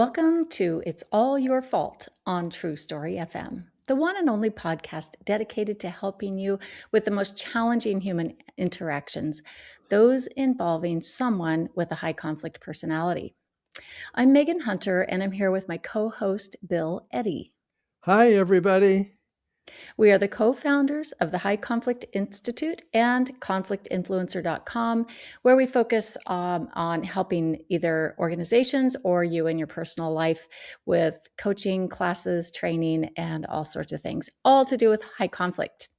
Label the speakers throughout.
Speaker 1: Welcome to It's All Your Fault on True Story FM, the one and only podcast dedicated to helping you with the most challenging human interactions, those involving someone with a high conflict personality. I'm Megan Hunter, and I'm here with my co host, Bill Eddy.
Speaker 2: Hi, everybody.
Speaker 1: We are the co-founders of the High Conflict Institute and conflictinfluencer.com, where we focus on helping either organizations or you in your personal life with coaching, classes, training, and all sorts of things, all to do with high conflict.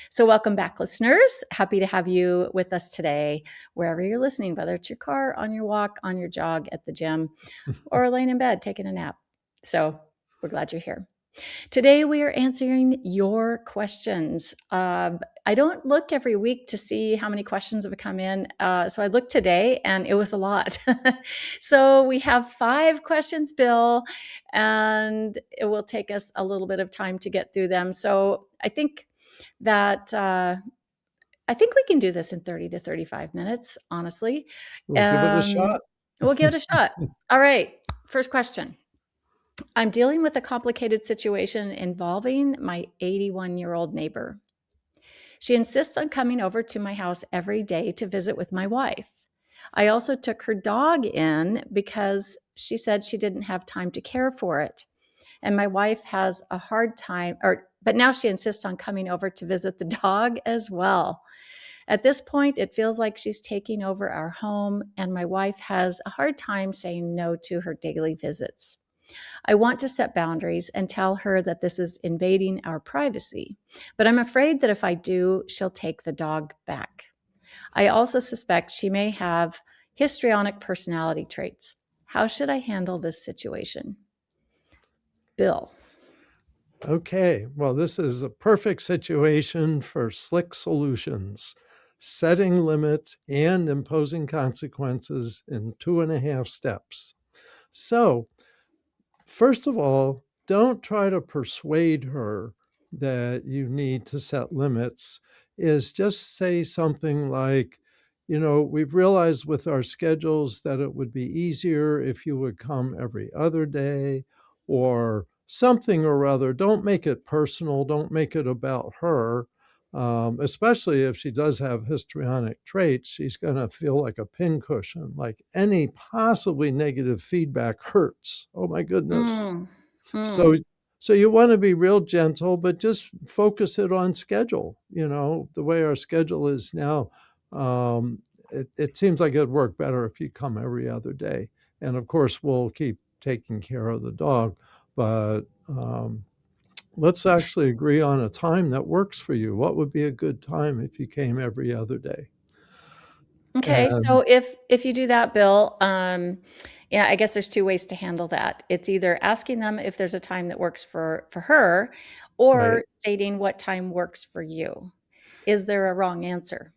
Speaker 1: So welcome back, listeners. Happy to have you with us today, wherever you're listening, whether it's your car, on your walk, on your jog, at the gym, or laying in bed, taking a nap. So we're glad you're here. Today, we are answering your questions. I don't look every week to see how many questions have come in. So I looked today and it was a lot. So we have 5 questions, Bill, and it will take us a little bit of time to get through them. So I think that we can do this in 30 to 35 minutes, honestly.
Speaker 2: We'll give it a shot.
Speaker 1: We'll give it a shot. All right. First question. I'm dealing with a complicated situation involving my 81-year-old neighbor. She insists on coming over to my house every day to visit with my wife. I also took her dog in because she said she didn't have time to care for it. And my wife has a hard time, but now she insists on coming over to visit the dog as well. At this point, it feels like she's taking over our home, and my wife has a hard time saying no to her daily visits. I want to set boundaries and tell her that this is invading our privacy, but I'm afraid that if I do, she'll take the dog back. I also suspect she may have histrionic personality traits. How should I handle this situation? Bill.
Speaker 2: Okay, well, this is a perfect situation for SLIC Solutions, setting limits and imposing consequences in 2.5 steps. So, first of all, don't try to persuade her that you need to set limits. Is just say something like, we've realized with our schedules that it would be easier if you would come every other day, or something or other. Don't make it personal. Don't make it about her. Especially if she does have histrionic traits, she's going to feel like a pincushion, like any possibly negative feedback hurts. Oh my goodness. So, so you want to be real gentle, but just focus it on schedule. The way our schedule is now, it seems like it'd work better if you come every other day. And of course, we'll keep taking care of the dog, but let's actually agree on a time that works for you. What would be a good time if you came every other day?
Speaker 1: Okay, so if you do that, Bill, I guess there's 2 ways to handle that. It's either asking them if there's a time that works for her, or
Speaker 2: Right.
Speaker 1: stating what time works for you. Is there a wrong answer,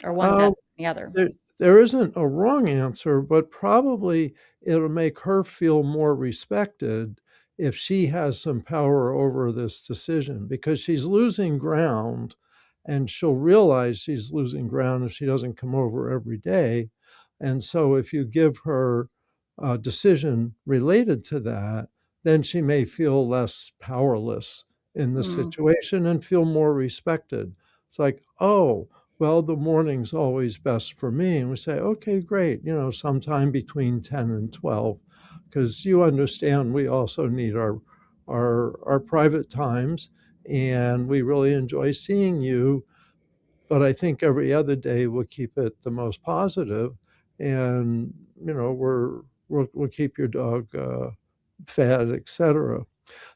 Speaker 1: or one better than the other?
Speaker 2: There isn't a wrong answer, but probably it'll make her feel more respected if she has some power over this decision, because she's losing ground, and she'll realize she's losing ground if she doesn't come over every day. And so if you give her a decision related to that, then she may feel less powerless in the
Speaker 1: Mm,
Speaker 2: situation and feel more respected. It's like, oh, well, the morning's always best for me. And we say, okay, great, sometime between 10 and 12, because you understand we also need our private times, and we really enjoy seeing you. But I think every other day we'll keep it the most positive, and we'll keep your dog fed, etc.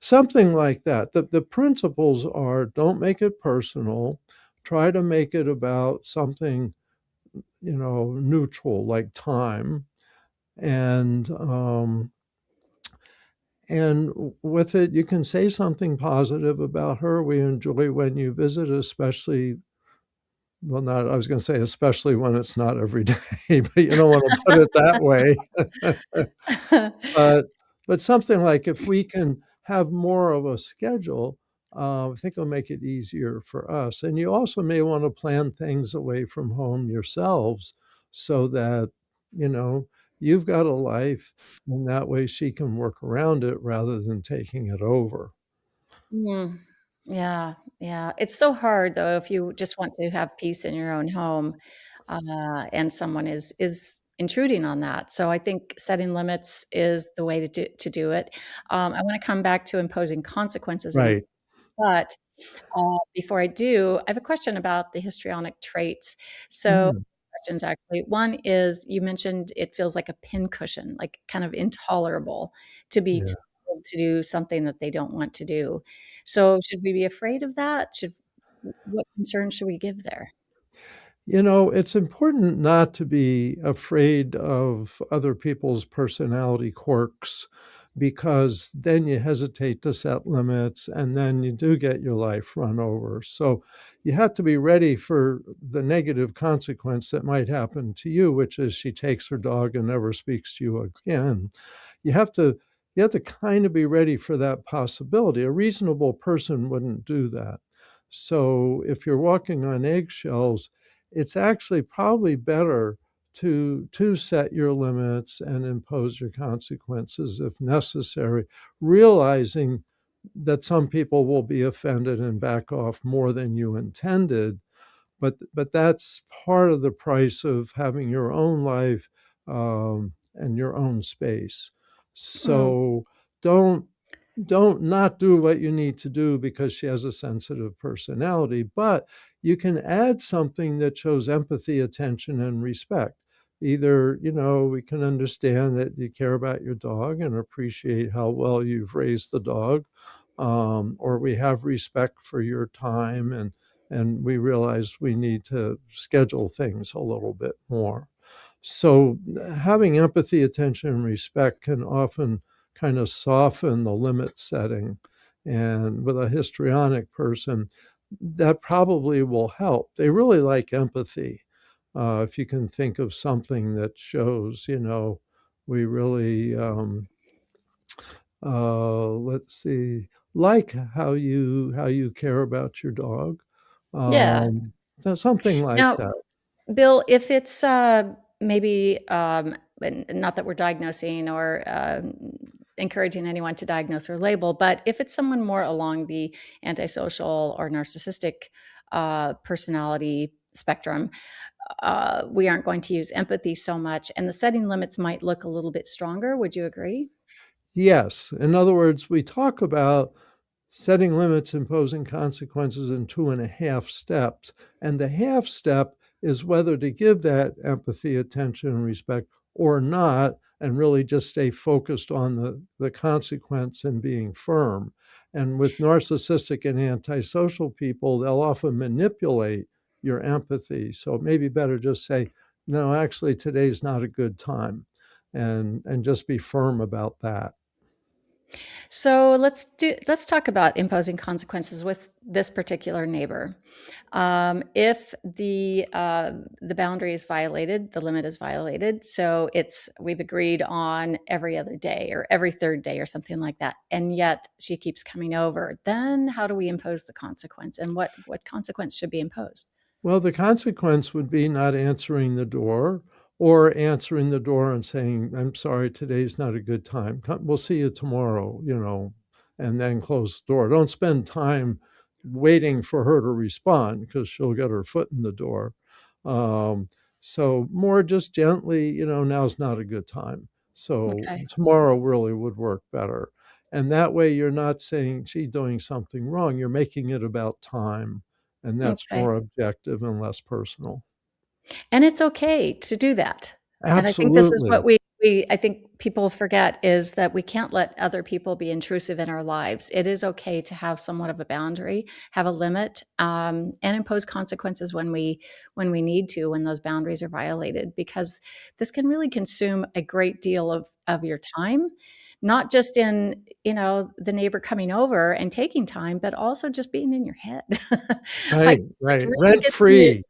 Speaker 2: Something like that. The principles are: don't make it personal. Try to make it about something, neutral, like time. And with it, you can say something positive about her. We enjoy when you visit, especially, well, not, I was going to say, especially when it's not every day, but you don't want to put it that way. But something like, if we can have more of a schedule, I think it'll make it easier for us. And you also may want to plan things away from home yourselves, so that, you know, You've got a life, and that way she can work around it rather than taking it over.
Speaker 1: Mm. Yeah, yeah. It's so hard though if you just want to have peace in your own home, and someone is intruding on that. So I think setting limits is the way to do it. I want to come back to imposing consequences in a
Speaker 2: Right.
Speaker 1: but before I do, I have a question about the histrionic traits. So,
Speaker 2: Mm,
Speaker 1: questions actually. One is you mentioned it feels like a pincushion, like kind of intolerable to be
Speaker 2: yeah.
Speaker 1: told to do something that they don't want to do. So, should we be afraid of that? What concern should we give there?
Speaker 2: It's important not to be afraid of other people's personality quirks because then you hesitate to set limits and then you do get your life run over. So you have to be ready for the negative consequence that might happen to you, which is she takes her dog and never speaks to you again. You have to you have to kind of be ready for that possibility. A reasonable person wouldn't do that. So if you're walking on eggshells, it's actually probably better to set your limits and impose your consequences if necessary, realizing that some people will be offended and back off more than you intended. But that's part of the price of having your own life and your own space.
Speaker 1: Mm,
Speaker 2: So don't don't not do what you need to do because she has a sensitive personality, but you can add something that shows empathy, attention, and respect. Either, we can understand that you care about your dog and appreciate how well you've raised the dog, or we have respect for your time and we realize we need to schedule things a little bit more. So having empathy, attention, and respect can often kind of soften the limit setting. And with a histrionic person, that probably will help. They really like empathy. If you can think of something that shows, we really, let's see, like how you care about your dog,
Speaker 1: yeah.
Speaker 2: um, something like
Speaker 1: Now,
Speaker 2: that.
Speaker 1: Bill, if it's, maybe, and not that we're diagnosing or, encouraging anyone to diagnose or label, but if it's someone more along the antisocial or narcissistic, personality spectrum, we aren't going to use empathy so much, and the setting limits might look a little bit stronger. Would you agree?
Speaker 2: Yes. In other words, we talk about setting limits, imposing consequences in 2.5 steps. And the half step is whether to give that empathy, attention, and respect or not, and really just stay focused on the consequence and being firm. And with narcissistic and antisocial people, they'll often manipulate your empathy. So it may be better just say, no, actually, today's not a good time. And just be firm about that.
Speaker 1: So let's talk about imposing consequences with this particular neighbor. If the boundary is violated, the limit is violated. So we've agreed on every other day or every third day or something like that, and yet she keeps coming over. Then how do we impose the consequence, and what consequence should be imposed?
Speaker 2: Well, the consequence would be not answering the door or answering the door and saying, I'm sorry, today's not a good time. We'll see you tomorrow, and then close the door. Don't spend time waiting for her to respond because she'll get her foot in the door. Um, so, more just gently, now's not a good time. So,
Speaker 1: Okay.
Speaker 2: tomorrow really would work better. And that way, you're not saying she's doing something wrong. You're making it about time, and that's
Speaker 1: Okay.
Speaker 2: more objective and less personal.
Speaker 1: And it's okay to do that. And I think this is what
Speaker 2: Absolutely.
Speaker 1: we I think people forget is that we can't let other people be intrusive in our lives. It is okay to have somewhat of a boundary, have a limit, and impose consequences when we need to, when those boundaries are violated, because this can really consume a great deal of your time, not just in, the neighbor coming over and taking time, but also just being in your head.
Speaker 2: Right,
Speaker 1: Like
Speaker 2: right.
Speaker 1: really
Speaker 2: Rent
Speaker 1: gets in your
Speaker 2: free.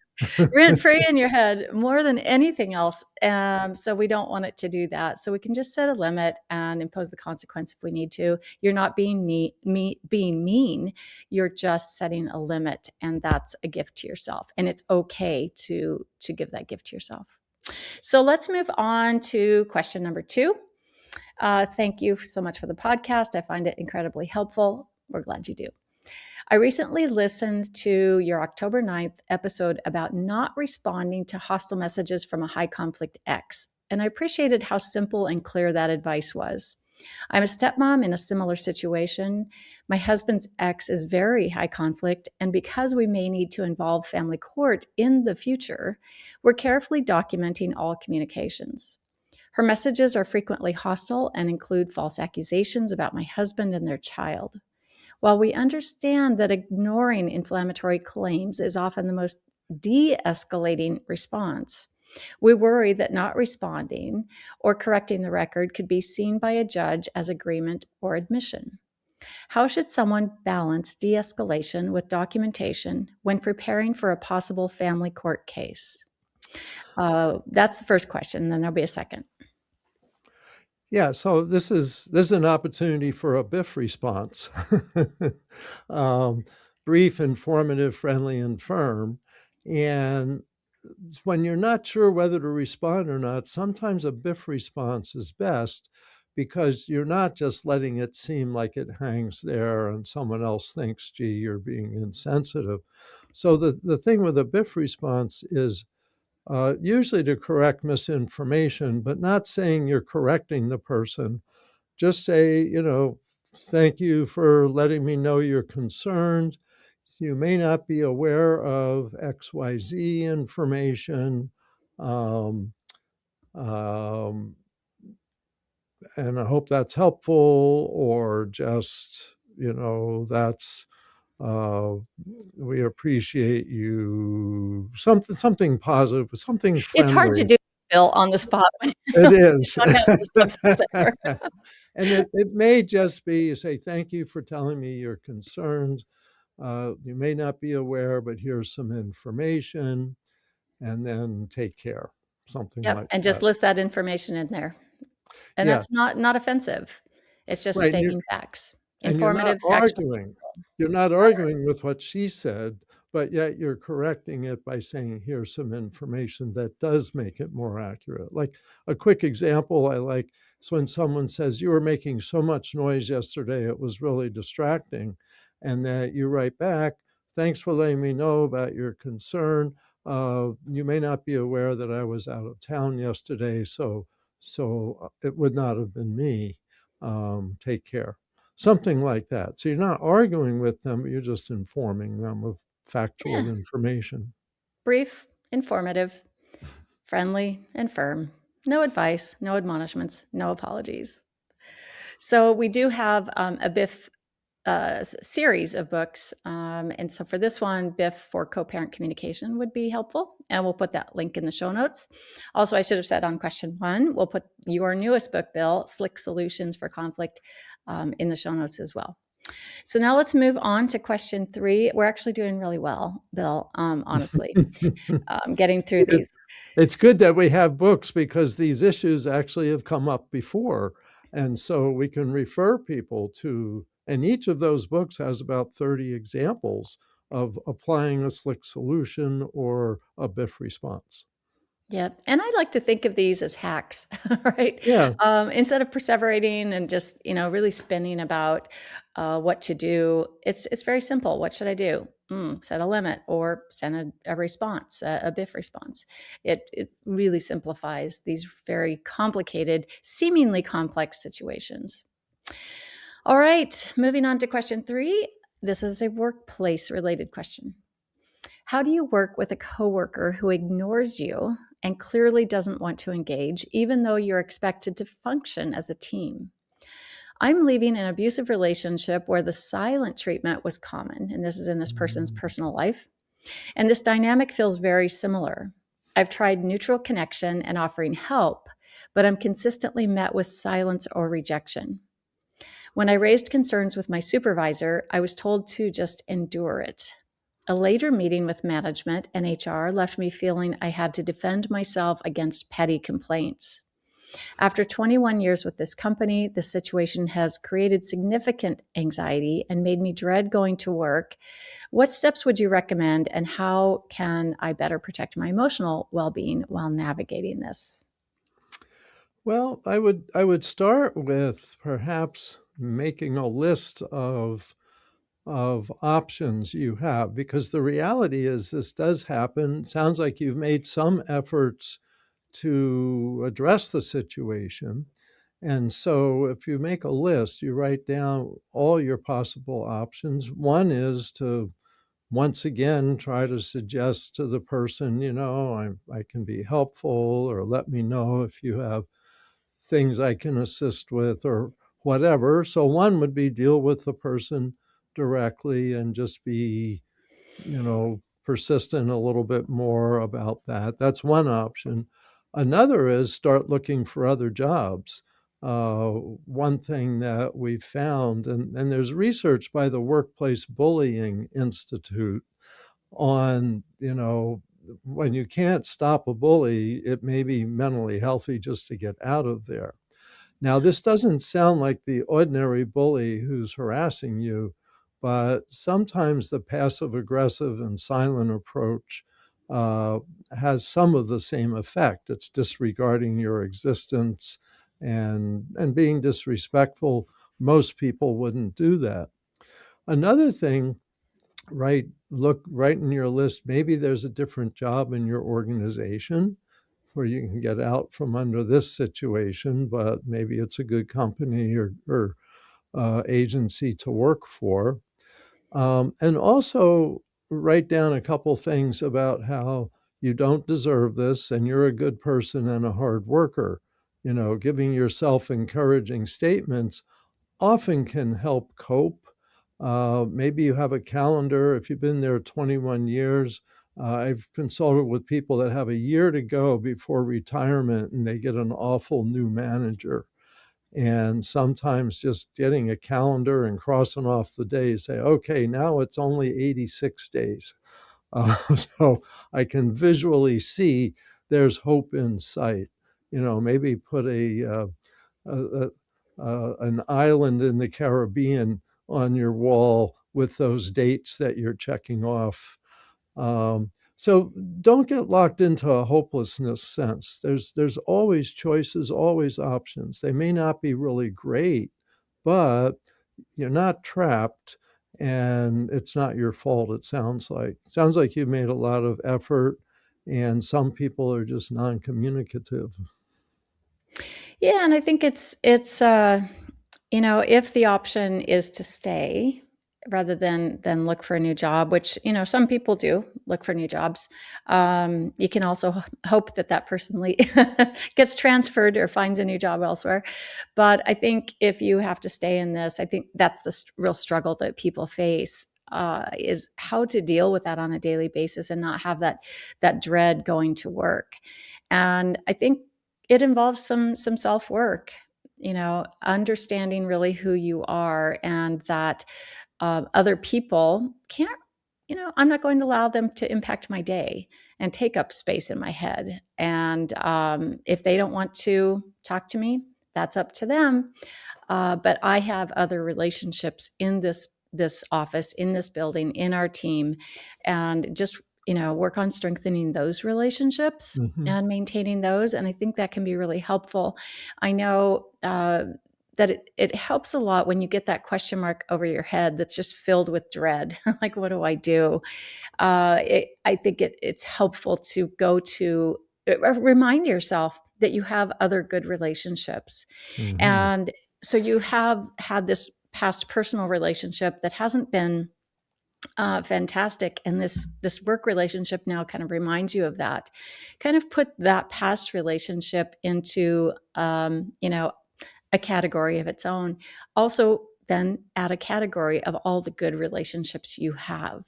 Speaker 1: rent free in your head more than anything else, so we don't want it to do that, so we can just set a limit and impose the consequence if we need to. You're not being mean, you're just setting a limit, and that's a gift to yourself, and it's okay to give that gift to yourself. So let's move on to question number 2. Thank you so much for the podcast. I find it incredibly helpful. We're glad you do. I recently listened to your October 9th episode about not responding to hostile messages from a high conflict ex, and I appreciated how simple and clear that advice was. I'm a stepmom in a similar situation. My husband's ex is very high conflict, and because we may need to involve family court in the future, we're carefully documenting all communications. Her messages are frequently hostile and include false accusations about my husband and their child. While we understand that ignoring inflammatory claims is often the most de escalating response, we worry that not responding or correcting the record could be seen by a judge as agreement or admission. How should someone balance de escalation with documentation when preparing for a possible family court case? That's the first question, then there'll be a second.
Speaker 2: Yeah, so this is an opportunity for a BIFF response. Brief, informative, friendly, and firm. And when you're not sure whether to respond or not, sometimes a BIFF response is best because you're not just letting it seem like it hangs there and someone else thinks, gee, you're being insensitive. So the thing with a BIFF response is usually to correct misinformation, but not saying you're correcting the person. Just say, thank you for letting me know you're concerned. You may not be aware of XYZ information. Um, um, and I hope that's helpful, or just, that's uh, we appreciate you, something positive, something
Speaker 1: It's hard to
Speaker 2: friendly.
Speaker 1: do, Bill, on the spot when
Speaker 2: It
Speaker 1: you
Speaker 2: is.
Speaker 1: don't have the substance there.
Speaker 2: And it may just be you say, thank you for telling me your concerns. You may not be aware, but here's some information, and then take care, something
Speaker 1: Yep,
Speaker 2: like
Speaker 1: and just
Speaker 2: that.
Speaker 1: list that information in there. And
Speaker 2: Yeah,
Speaker 1: that's not offensive. It's just
Speaker 2: right.
Speaker 1: stating facts.
Speaker 2: And you're not
Speaker 1: Informative, factual.
Speaker 2: arguing. You're not arguing with what she said, but yet you're correcting it by saying, here's some information that does make it more accurate. Like a quick example I like is when someone says, you were making so much noise yesterday, it was really distracting. And that you write back, thanks for letting me know about your concern. You may not be aware that I was out of town yesterday, so it would not have been me. Take care, something like that. So you're not arguing with them, but you're just informing them of factual
Speaker 1: Yeah.
Speaker 2: information.
Speaker 1: Brief, informative, friendly, and firm. No advice, no admonishments, no apologies. So we do have a BIFF series of books. And so for this one, BIFF for co-parent communication would be helpful. And we'll put that link in the show notes. Also, I should have said on question 1, we'll put your newest book, Bill, SLIC Solutions for Conflict, in the show notes as well. So now let's move on to question 3. We're actually doing really well, Bill, honestly, getting through these.
Speaker 2: It's good that we have books because these issues actually have come up before. And so we can refer people to, and each of those books has about 30 examples of applying a SLIC solution or a BIFF response.
Speaker 1: Yeah. And I like to think of these as hacks, right?
Speaker 2: Yeah,
Speaker 1: Instead of perseverating and just, really spinning about what to do, it's very simple. What should I do? Set a limit or send a response, a BIF response. It really simplifies these very complicated, seemingly complex situations. All right, moving on to question 3. This is a workplace related question. How do you work with a coworker who ignores you and clearly doesn't want to engage, even though you're expected to function as a team? I'm leaving an abusive relationship where the silent treatment was common, and this is in this person's personal life. And this dynamic feels very similar. I've tried neutral connection and offering help, but I'm consistently met with silence or rejection. When I raised concerns with my supervisor, I was told to just endure it. A later meeting with management and HR left me feeling I had to defend myself against petty complaints. After 21 years with this company, the situation has created significant anxiety and made me dread going to work. What steps would you recommend, and how can I better protect my emotional well-being while navigating this?
Speaker 2: Well, I would start with perhaps making a list of options you have, because the reality is this does happen. Sounds like you've made some efforts to address the situation. And so if you make a list, you write down all your possible options. One is to once again try to suggest to the person, I can be helpful, or let me know if you have things I can assist with, or whatever. So one would be deal with the person directly and just be, persistent a little bit more about that. That's one option. Another is start looking for other jobs. One thing that we've found, and there's research by the Workplace Bullying Institute on, when you can't stop a bully, it may be mentally healthy just to get out of there. Now, this doesn't sound like the ordinary bully who's harassing you, but sometimes the passive aggressive and silent approach uh, has some of the same effect. It's disregarding your existence and being disrespectful. Most people wouldn't do that. Another thing, look right in your list. Maybe there's a different job in your organization where you can get out from under this situation, but maybe it's a good company or agency to work for. And also write down a couple things about how you don't deserve this and you're a good person and a hard worker. Giving yourself encouraging statements often can help cope. Maybe you have a calendar. If you've been there 21 years, I've consulted with people that have a year to go before retirement and they get an awful new manager. And sometimes just getting a calendar and crossing off the days, say, okay, now it's only 86 days. So I can visually see there's hope in sight. Maybe put a an island in the Caribbean on your wall with those dates that you're checking off. So don't get locked into a hopelessness sense. There's always choices, always options. They may not be really great, but you're not trapped, and it's not your fault. It sounds like you've made a lot of effort, and some people are just non-communicative.
Speaker 1: Yeah, and I think if the option is to stay rather than look for a new job, which some people do look for new jobs, you can also hope that that person gets transferred or finds a new job elsewhere. But I think if you have to stay in this, I think that's the real struggle that people face. Is how to deal with that on a daily basis and not have that dread going to work. And I think it involves some self work, understanding really who you are, and that other people can't, I'm not going to allow them to impact my day and take up space in my head. And if they don't want to talk to me, that's up to them. But I have other relationships in this office, in this building, in our team, and just work on strengthening those relationships
Speaker 2: Mm-hmm.
Speaker 1: and maintaining those. And I think that can be really helpful. I know that it helps a lot when you get that question mark over your head that's just filled with dread. Like, what do I do? I think it's helpful to go to remind yourself that you have other good relationships.
Speaker 2: Mm-hmm.
Speaker 1: And so you have had this past personal relationship that hasn't been fantastic, and this work relationship now kind of reminds you of that. Kind of put that past relationship into a category of its own. Also, then add a category of all the good relationships you have,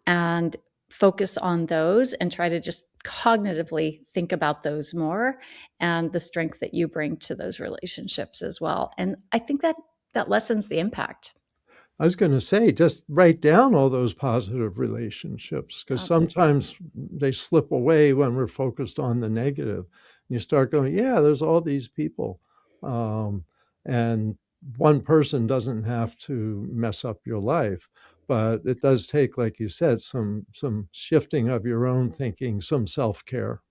Speaker 1: and focus on those and try to just cognitively think about those more and the strength that you bring to those relationships as well. And I think that lessens the impact.
Speaker 2: I was going to say, just write down all those positive relationships, because
Speaker 1: Uh,
Speaker 2: sometimes they slip away when we're focused on the negative. you start going, yeah, there's all these people. And one person doesn't have to mess up your life, but it does take, like you said, some shifting of your own thinking, some self-care.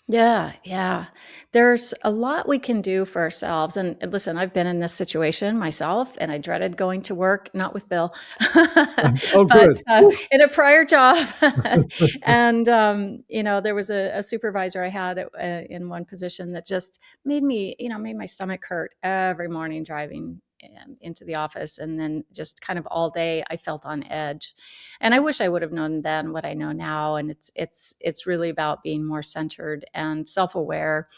Speaker 1: Yeah, yeah. There's a lot we can do for ourselves. And listen, I've been in this situation myself, and I dreaded going to work, not with Bill,
Speaker 2: Oh,
Speaker 1: but
Speaker 2: good. Whew.
Speaker 1: in a prior job. And, there was a supervisor I had in one position that just made my stomach hurt every morning driving into the office. And then just kind of all day, I felt on edge. And I wish I would have known then what I know now. And it's really about being more centered and self-aware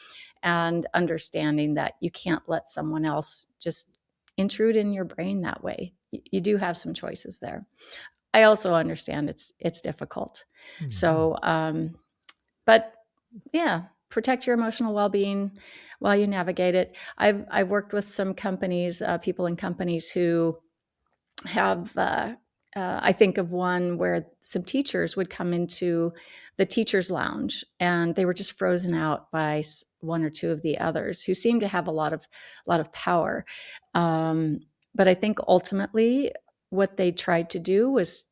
Speaker 1: and understanding that you can't let someone else just intrude in your brain that way. You do have some choices there. I also understand it's difficult.
Speaker 2: Mhm.
Speaker 1: So, but yeah, protect your emotional well-being while you navigate it. I've worked with some companies, people in companies who have I think of one where some teachers would come into the teachers lounge and they were just frozen out by one or two of the others who seemed to have a lot of power. um, but I think ultimately what they tried to do was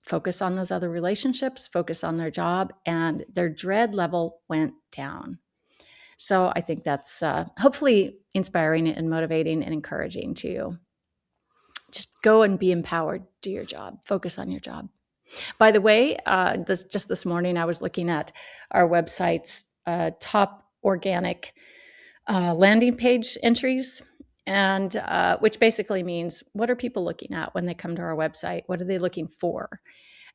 Speaker 1: focus on those other relationships, focus on their job, and their dread level went down. So I think that's hopefully inspiring and motivating and encouraging to you. Just go and be empowered. Do your job. Focus on your job. By the way, this morning I was looking at our website's top organic landing page entries, and which basically means what are people looking at when they come to our website? What are they looking for?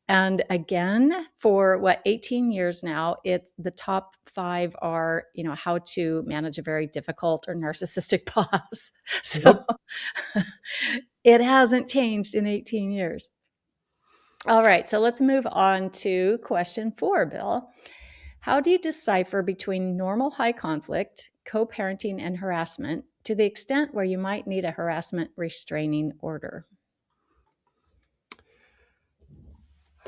Speaker 1: And again, for 18 years now, the top five are, how to manage a very difficult or narcissistic boss. So
Speaker 2: Yep.
Speaker 1: it hasn't changed in 18 years. All right, so let's move on to question 4, Bill. How do you decipher between normal high conflict, co-parenting, and harassment to the extent where you might need a harassment restraining order?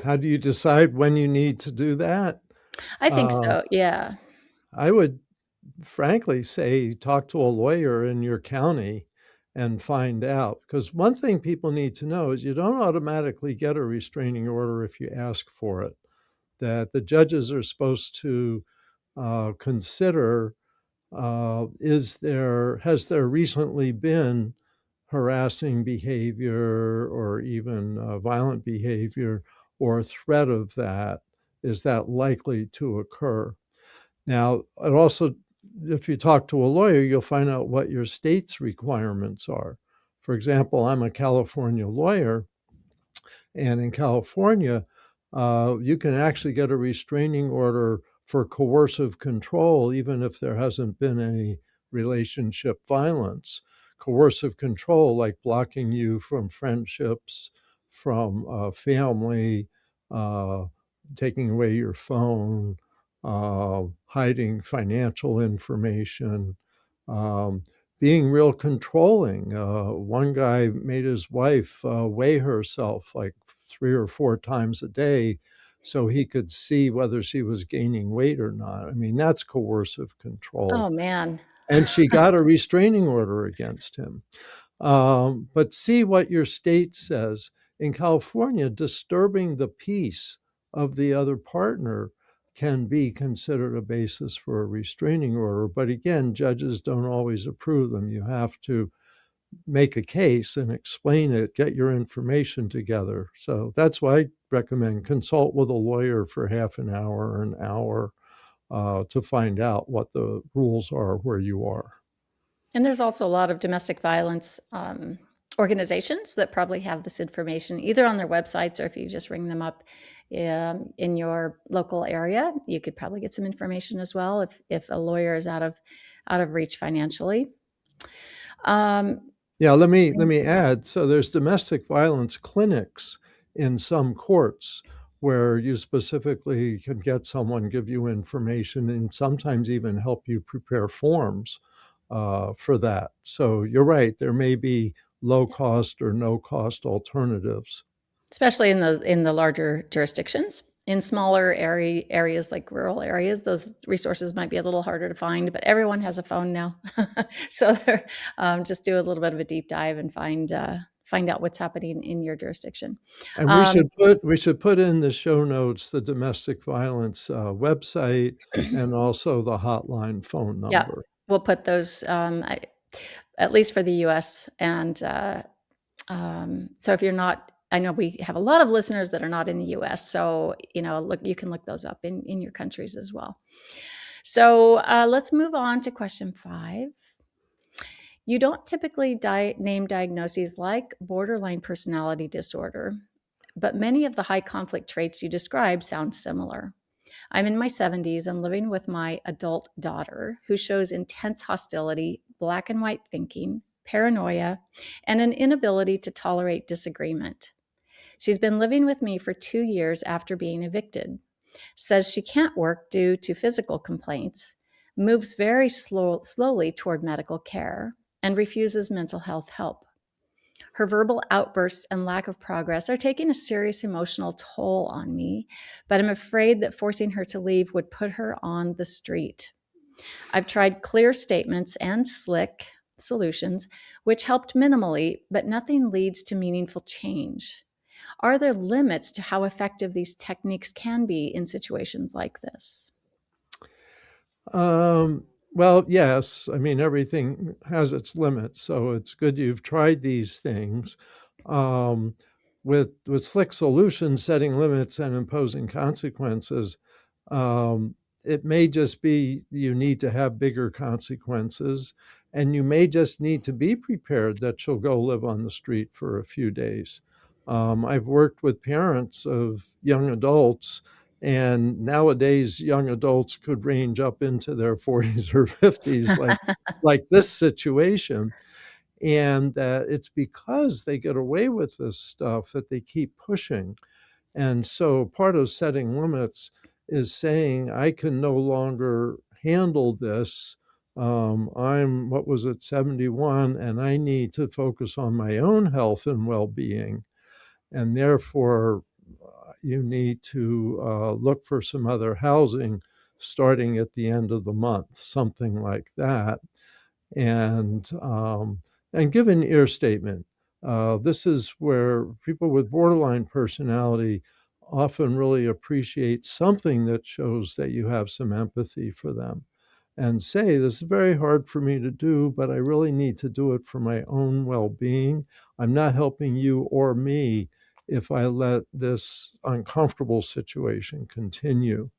Speaker 2: How do you decide when you need to do that?
Speaker 1: I think
Speaker 2: Uh,
Speaker 1: so, yeah.
Speaker 2: I would frankly say talk to a lawyer in your county and find out. Because one thing people need to know is you don't automatically get a restraining order if you ask for it, that the judges are supposed to consider has there recently been harassing behavior or even violent behavior or threat of that? Is that likely to occur? Now, it also, if you talk to a lawyer, you'll find out what your state's requirements are. For example, I'm a California lawyer, and in California, you can actually get a restraining order for coercive control, even if there hasn't been any relationship violence. Coercive control, like blocking you from friendships, from family, uh, taking away your phone, hiding financial information, um, being real controlling. One guy made his wife weigh herself like 3 or 4 times a day so he could see whether she was gaining weight or not. I mean, that's coercive control.
Speaker 1: Oh, man.
Speaker 2: And she got a restraining order against him. But see what your state says. In California, disturbing the peace of the other partner can be considered a basis for a restraining order. But again, judges don't always approve them. You have to make a case and explain it, get your information together. So that's why I recommend consult with a lawyer for half an hour or an hour to find out what the rules are where you are.
Speaker 1: And there's also a lot of domestic violence organizations that probably have this information either on their websites, or if you just ring them up in your local area, you could probably get some information as well if a lawyer is out of reach financially. Um,
Speaker 2: Yeah, let me add. So there's domestic violence clinics in some courts where you specifically can get someone give you information and sometimes even help you prepare forms for that. So you're right. There may be low cost or no cost alternatives.
Speaker 1: Especially in the larger jurisdictions. In smaller areas like rural areas, those resources might be a little harder to find, but everyone has a phone now. So just do a little bit of a deep dive and find out what's happening in your jurisdiction.
Speaker 2: And
Speaker 1: Um,
Speaker 2: we should put in the show notes the domestic violence website and also the hotline phone
Speaker 1: yeah,
Speaker 2: number.
Speaker 1: we'll put those at least for the U.S. And so if you're not, I know we have a lot of listeners that are not in the U.S. So look, you can look those up in your countries as well. So let's move on to question 5. You don't typically name diagnoses like borderline personality disorder, but many of the high conflict traits you describe sound similar. I'm in my 70s and living with my adult daughter who shows intense hostility, black and white thinking, paranoia, and an inability to tolerate disagreement. She's been living with me for 2 years after being evicted, says she can't work due to physical complaints, moves very slowly toward medical care, and refuses mental health help. Her verbal outbursts and lack of progress are taking a serious emotional toll on me, but I'm afraid that forcing her to leave would put her on the street. I've tried clear statements and SLIC Solutions, which helped minimally, but nothing leads to meaningful change. Are there limits to how effective these techniques can be in situations like this?
Speaker 2: Well, yes. I mean, everything has its limits, so it's good you've tried these things. Um, with SLIC Solutions, setting limits and imposing consequences, um, it may just be you need to have bigger consequences, and you may just need to be prepared that she'll go live on the street for a few days. I've worked with parents of young adults, and nowadays young adults could range up into their 40s or 50s, like this situation. And that it's because they get away with this stuff that they keep pushing. And so part of setting limits is saying, I can no longer handle this. I'm, what was it, 71, and I need to focus on my own health and well being. And therefore, you need to look for some other housing starting at the end of the month, something like that. And give an ear statement. This is where people with borderline personality often really appreciate something that shows that you have some empathy for them, and say, this is very hard for me to do, but I really need to do it for my own well-being. I'm not helping you or me if I let this uncomfortable situation continue.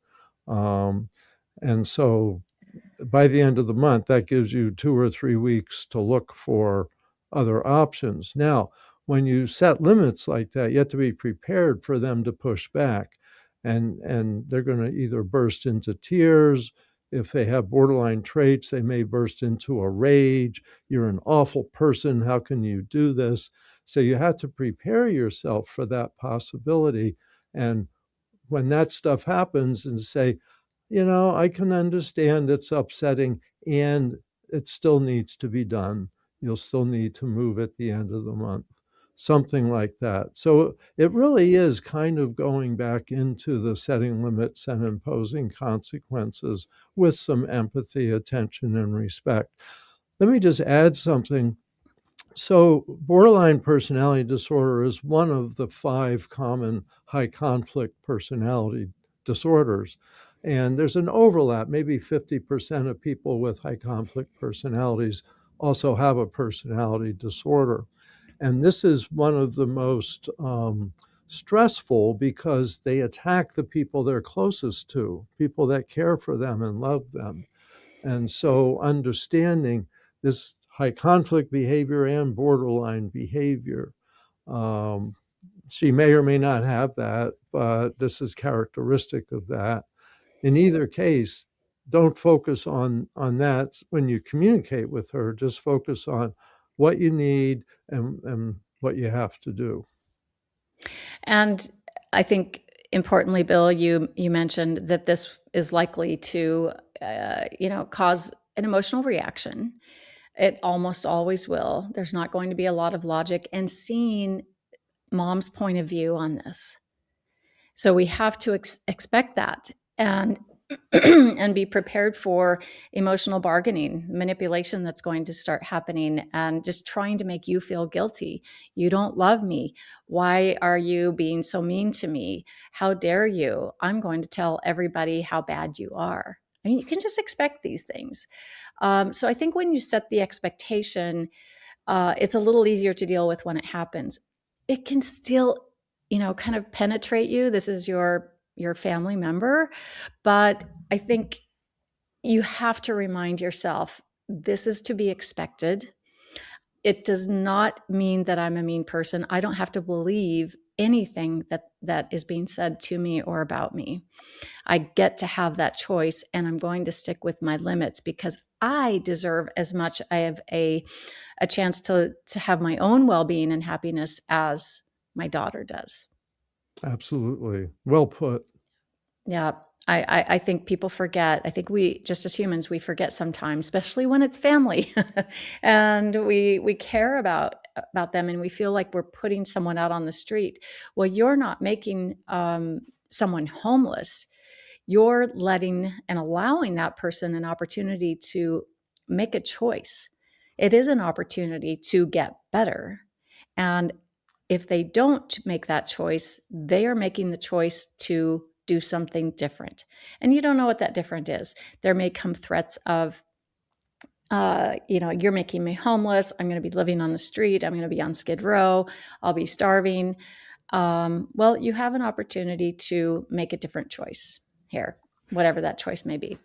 Speaker 2: Um, and so by the end of the month, that gives you 2 or 3 weeks to look for other options. Now, when you set limits like that, you have to be prepared for them to push back. And they're going to either burst into tears. If they have borderline traits, they may burst into a rage. You're an awful person. How can you do this? So you have to prepare yourself for that possibility. And when that stuff happens, and say, I can understand it's upsetting and it still needs to be done. You'll still need to move at the end of the month, something like that. So it really is kind of going back into the setting limits and imposing consequences with some empathy, attention, and respect. Let me just add something. So, borderline personality disorder is one of the 5 common high conflict personality disorders. And there's an overlap. Maybe 50% of people with high conflict personalities also have a personality disorder. And this is one of the most stressful because they attack the people they're closest to, people that care for them and love them. And so understanding this high conflict behavior and borderline behavior. Um, she may or may not have that, but this is characteristic of that. In either case, don't focus on that when you communicate with her. Just focus on what you need and what you have to do.
Speaker 1: And I think importantly, Bill, you mentioned that this is likely to, cause an emotional reaction. It almost always will. There's not going to be a lot of logic and seeing mom's point of view on this. So we have to expect that, and and be prepared for emotional bargaining, manipulation that's going to start happening, and just trying to make you feel guilty. You don't love me. Why are you being so mean to me? How dare you? I'm going to tell everybody how bad you are. I mean, you can just expect these things. So I think when you set the expectation, it's a little easier to deal with when it happens. It can still, kind of penetrate you. This is your family member, but I think you have to remind yourself this is to be expected. It does not mean that I'm a mean person. I don't have to believe anything that is being said to me or about me. I get to have that choice, and I'm going to stick with my limits because I deserve as much. I have a chance to have my own well-being and happiness as my daughter does.
Speaker 2: Absolutely. Well put.
Speaker 1: Yeah. I think people forget. I think we, just as humans, we forget sometimes, especially when it's family, and we care about them, and we feel like we're putting someone out on the street. Well, you're not making someone homeless. You're letting and allowing that person an opportunity to make a choice. It is an opportunity to get better. And if they don't make that choice, they are making the choice to do something different. And you don't know what that different is. There may come threats of, you're making me homeless. I'm going to be living on the street. I'm going to be on Skid Row. I'll be starving. Well, you have an opportunity to make a different choice here, whatever that choice may be.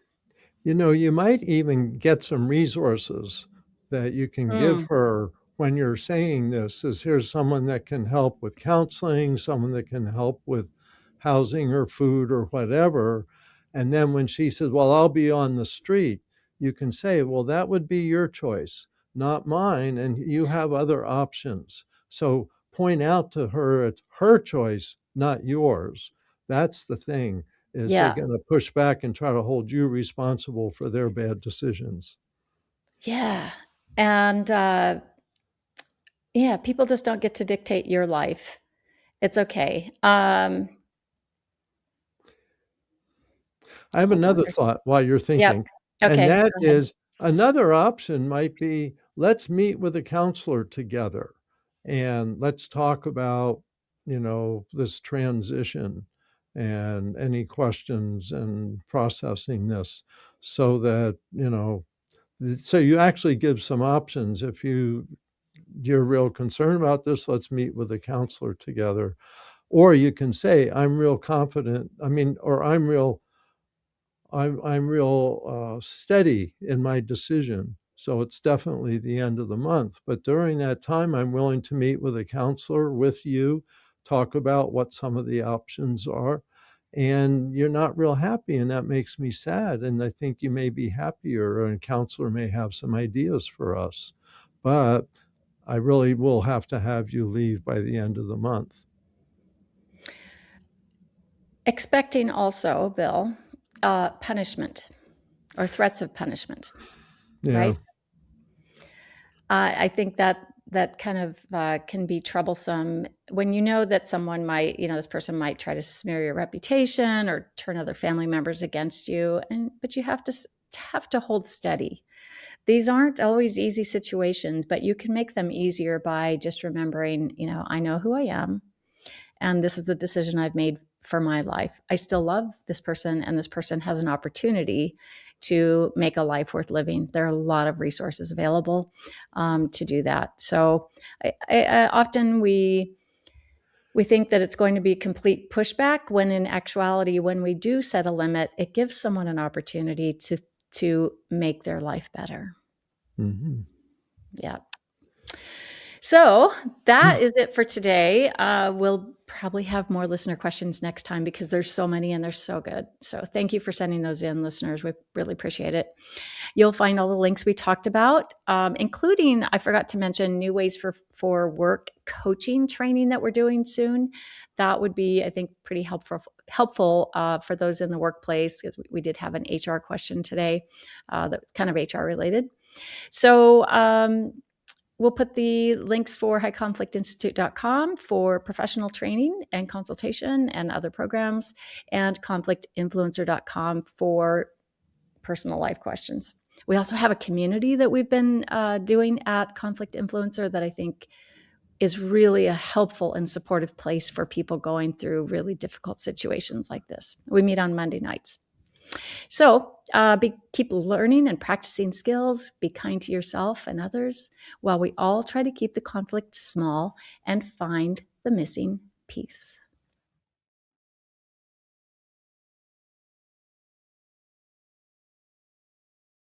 Speaker 2: You might even get some resources that you can give
Speaker 1: Mm,
Speaker 2: her when you're saying this is here's someone that can help with counseling, someone that can help with housing or food or whatever. And then when she says, well, I'll be on the street, you can say, well, that would be your choice, not mine. And you have other options. So point out to her it's her choice, not yours. That's the thing is they're
Speaker 1: yeah.
Speaker 2: going to push back and try to hold you responsible for their bad decisions.
Speaker 1: Yeah. And yeah, people just don't get to dictate your life. It's okay.
Speaker 2: I have another
Speaker 1: Coworkers.
Speaker 2: thought while you're
Speaker 1: Yep.
Speaker 2: thinking, and
Speaker 1: Okay,
Speaker 2: that
Speaker 1: go ahead.
Speaker 2: is another option might be let's meet with a counselor together and let's talk about, this transition and any questions and processing this so that, so you actually give some options. If you're real concerned about this, let's meet with a counselor together. Or you can say, I'm real confident. I mean, or I'm real steady in my decision. So it's definitely the end of the month. But during that time, I'm willing to meet with a counselor with you, talk about what some of the options are. And you're not real happy, and that makes me sad. And I think you may be happier, and a counselor may have some ideas for us. But I really will have to have you leave by the end of the month.
Speaker 1: Expecting also, Bill, punishment or threats of punishment,
Speaker 2: Yeah.
Speaker 1: right? I think that kind of can be troublesome when you know that someone might, this person might try to smear your reputation or turn other family members against you, but you have to hold steady. These aren't always easy situations, but you can make them easier by just remembering, I know who I am, and this is the decision I've made for my life. I still love this person, and this person has an opportunity to make a life worth living. There are a lot of resources available to do that. So often we think that it's going to be complete pushback, when in actuality, when we do set a limit, it gives someone an opportunity to make their life better.
Speaker 2: Hmm.
Speaker 1: Yeah. So that is it for today. We'll probably have more listener questions next time because there's so many and they're so good. So thank you for sending those in, listeners. We really appreciate it. You'll find all the links we talked about, including, I forgot to mention, new ways for work coaching training that we're doing soon. That would be, I think, pretty helpful for those in the workplace, because we did have an HR question today that was kind of HR related. So we'll put the links for highconflictinstitute.com for professional training and consultation and other programs, and conflictinfluencer.com for personal life questions. We also have a community that we've been doing at Conflict Influencer that I think is really a helpful and supportive place for people going through really difficult situations like this. We meet on Monday nights. So keep learning and practicing skills, be kind to yourself and others, while we all try to keep the conflict small and find the missing piece.